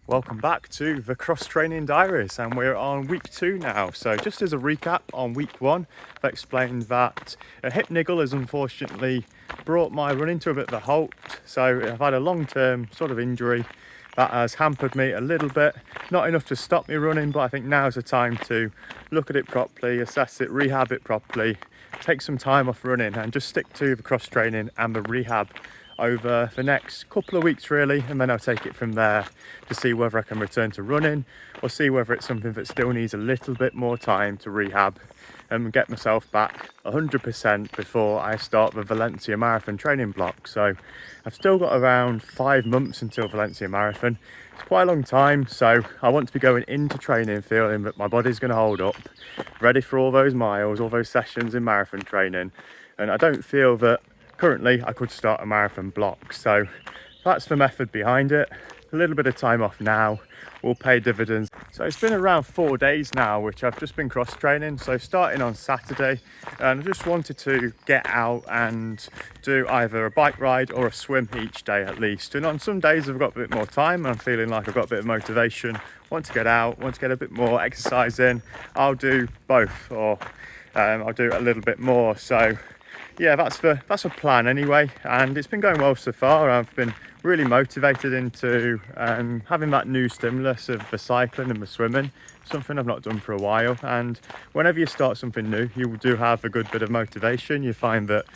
Welcome back to the Cross Training Diaries, and we're on week 2 now. So just as a recap, on week 1 I've explained that a hip niggle has unfortunately brought my running to a bit of a halt. So I've had a long-term sort of injury that has hampered me a little bit, not enough to stop me running, but I think now's the time to look at it properly, assess it, rehab it properly, take some time off running and just stick to the cross training and the rehab over the next couple of weeks really, and then I'll take it from there to see whether I can return to running or see whether it's something that still needs a little bit more time to rehab and get myself back 100% before I start the Valencia marathon training block. So I've still got around 5 months until Valencia marathon. It's quite a long time, so I want to be going into training feeling that my body's going to hold up, ready for all those miles, all those sessions in marathon training, and I don't feel that currently I could start a marathon block. So that's the method behind it. A little bit of time off now will pay dividends. So it's been around 4 days now which I've just been cross training, so starting on Saturday, and I just wanted to get out and do either a bike ride or a swim each day at least. And on some days I've got a bit more time and I'm feeling like I've got a bit of motivation, want to get out, want to get a bit more exercise in, I'll do both, or I'll do a little bit more. So yeah, that's a plan anyway, and it's been going well so far. I've been really motivated into having that new stimulus of the cycling and the swimming, something I've not done for a while. And whenever you start something new, you do have a good bit of motivation. You find that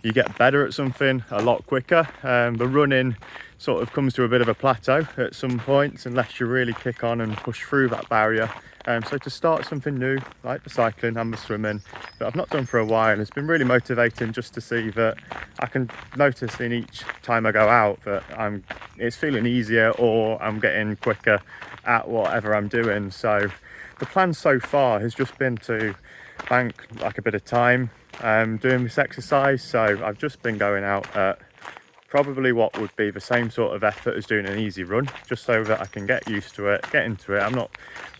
you get better at something a lot quicker. The running sort of comes to a bit of a plateau at some points unless you really kick on and push through that barrier. So to start something new like the cycling and the swimming that I've not done for a while, it's been really motivating just to see that I can notice in each time I go out that it's feeling easier or I'm getting quicker at whatever I'm doing. So the plan so far has just been to bank like a bit of time doing this exercise. So I've just been going out at probably what would be the same sort of effort as doing an easy run, just so that I can get used to it, get into it. I'm not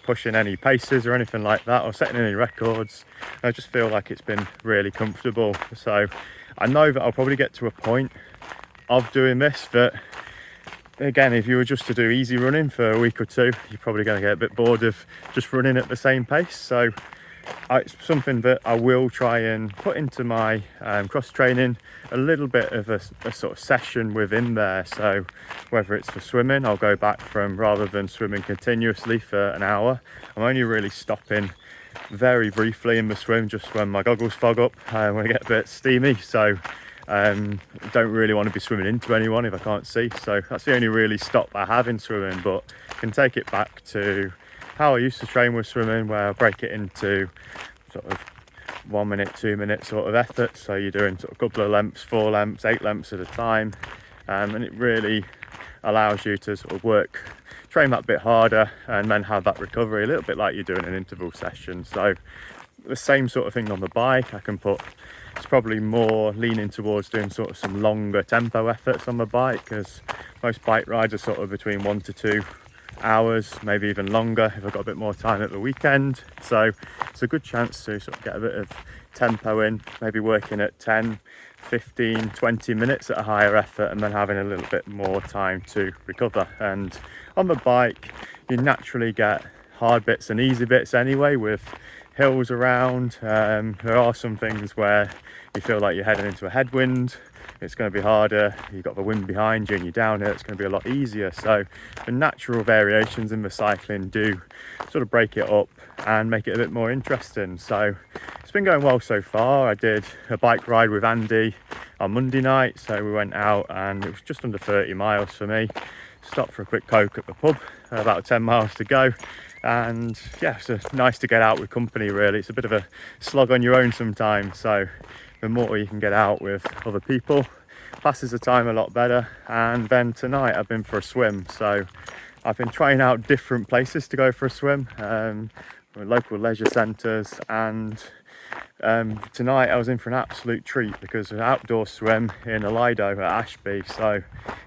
pushing any paces or anything like that or setting any records. I just feel like it's been really comfortable. So I know that I'll probably get to a point of doing this that, again, if you were just to do easy running for a week or two, you're probably going to get a bit bored of just running at the same pace. So it's something that I will try and put into my cross training, a little bit of a sort of session within there. So whether it's for swimming, I'll go back from, rather than swimming continuously for an hour, I'm only really stopping very briefly in the swim just when my goggles fog up, when I get a bit steamy. So don't really want to be swimming into anyone if I can't see. So that's the only really stop I have in swimming, but I can take it back to how I used to train with swimming, where I break it into sort of 1 minute, 2 minute sort of effort. So you're doing sort of a couple of lengths, 4 lengths, 8 lengths at a time, and it really allows you to sort of train that bit harder and then have that recovery, a little bit like you're doing an interval session. So the same sort of thing on the bike. It's probably more leaning towards doing sort of some longer tempo efforts on the bike, because most bike rides are sort of between 1 to 2 hours, maybe even longer if I've got a bit more time at the weekend. So it's a good chance to sort of get a bit of tempo in, maybe working at 10, 15, 20 minutes at a higher effort, and then having a little bit more time to recover. And on the bike, you naturally get hard bits and easy bits anyway, with hills around. There are some things where you feel like you're heading into a headwind. It's going to be harder. You've got the wind behind you and you're down here, it's going to be a lot easier. So the natural variations in the cycling do sort of break it up and make it a bit more interesting. So it's been going well so far. I did a bike ride with Andy on Monday night, so we went out and it was just under 30 miles for me. Stopped for a quick coke at the pub, about 10 miles to go. And yeah, it's nice to get out with company really. It's a bit of a slog on your own sometimes, so the more you can get out with other people passes the time a lot better. And then tonight I've been for a swim, so I've been trying out different places to go for a swim, local leisure centres, and tonight I was in for an absolute treat because of an outdoor swim in a Lido at Ashby. So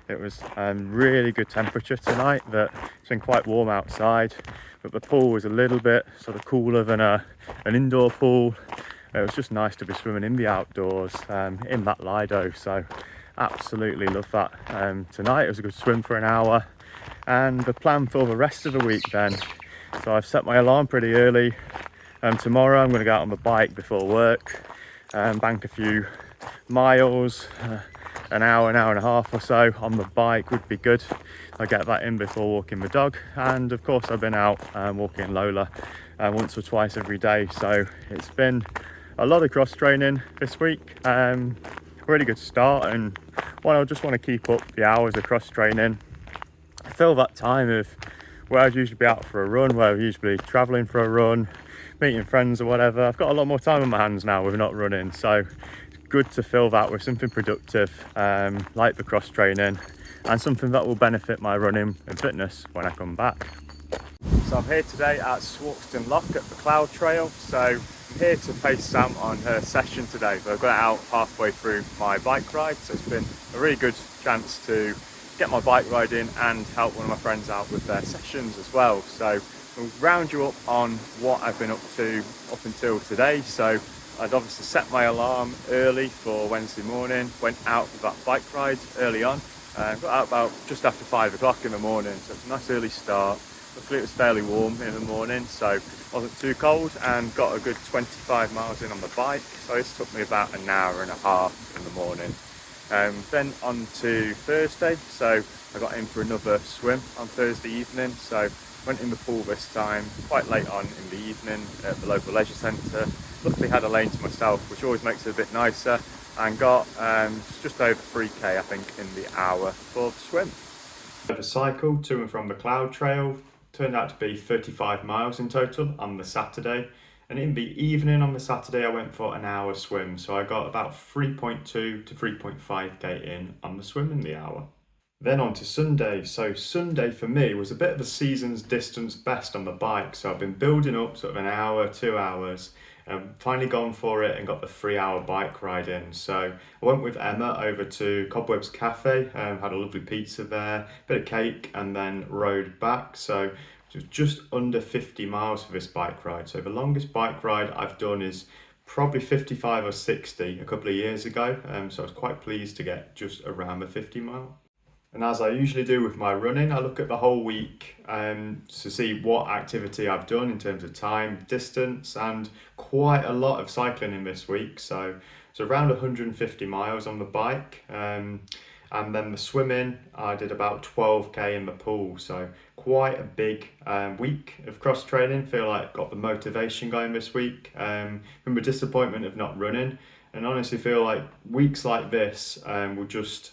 it was really good temperature tonight. It's been quite warm outside, but the pool was a little bit sort of cooler than an indoor pool. It was just nice to be swimming in the outdoors in that Lido. So absolutely love that. Tonight it was a good swim for an hour. And the plan for the rest of the week then, so I've set my alarm pretty early. Tomorrow I'm going to go out on the bike before work, bank a few miles, an hour and a half or so on the bike would be good. I get that in before walking the dog, and of course I've been out walking Lola once or twice every day, so it's been a lot of cross training this week. Really good start, and I just want to keep up the hours of cross training. I feel that time of where I'd usually be out for a run, where I'd usually be travelling for a run, meeting friends or whatever. I've got a lot more time on my hands now with not running, so it's good to fill that with something productive, like the cross training, and something that will benefit my running and fitness when I come back. So I'm here today at Swarkston Lock at the Cloud Trail. So I'm here to pace Sam on her session today, but I've got out halfway through my bike ride, so it's been a really good chance to get my bike ride in and help one of my friends out with their sessions as well. So we'll round you up on what I've been up to up until today. So I'd obviously set my alarm early for Wednesday morning, went out for that bike ride early on, got out about just after 5 o'clock in the morning, so it's a nice early start. Luckily it was fairly warm in the morning, so it wasn't too cold, and got a good 25 miles in on the bike, so this took me about an hour and a half in the morning. Then on to Thursday, so I got in for another swim on Thursday evening, so went in the pool this time quite late on in the evening at the local leisure centre. Luckily had a lane to myself, which always makes it a bit nicer, and got just over 3k I think in the hour for the swim. The cycle to and from the Cloud Trail turned out to be 35 miles in total on the Saturday, and in the evening on the Saturday I went for an hour swim, so I got about 3.2 to 3.5k in on the swim in the hour. Then on to Sunday. So Sunday for me was a bit of a season's distance best on the bike, so I've been building up sort of an hour, 2 hours, finally gone for it and got the 3-hour bike ride in. So I went with Emma over to Cobwebs Cafe, had a lovely pizza there, bit of cake, and then rode back. So it was just under 50 miles for this bike ride. So the longest bike ride I've done is probably 55 or 60 a couple of years ago, so I was quite pleased to get just around the 50 mile. And as I usually do with my running, I look at the whole week to see what activity I've done in terms of time, distance, and quite a lot of cycling in this week. So it's around 150 miles on the bike. And then the swimming, I did about 12k in the pool. So quite a big week of cross training. Feel like got the motivation going this week. From the disappointment of not running. And honestly feel like weeks like this will just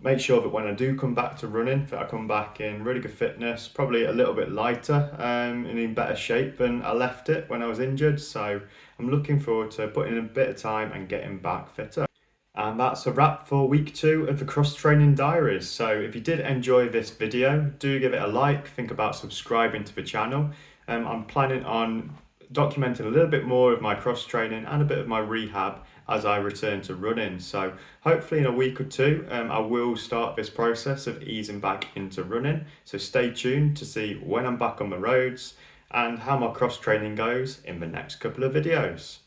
make sure that when I do come back to running, that I come back in really good fitness, probably a little bit lighter and in better shape than I left it when I was injured. So I'm looking forward to putting in a bit of time and getting back fitter. And that's a wrap for week 2 of the cross training diaries. So if you did enjoy this video, do give it a like, think about subscribing to the channel. I'm planning on documenting a little bit more of my cross training and a bit of my rehab as I return to running. So hopefully in a week or 2 I will start this process of easing back into running. So stay tuned to see when I'm back on the roads and how my cross training goes in the next couple of videos.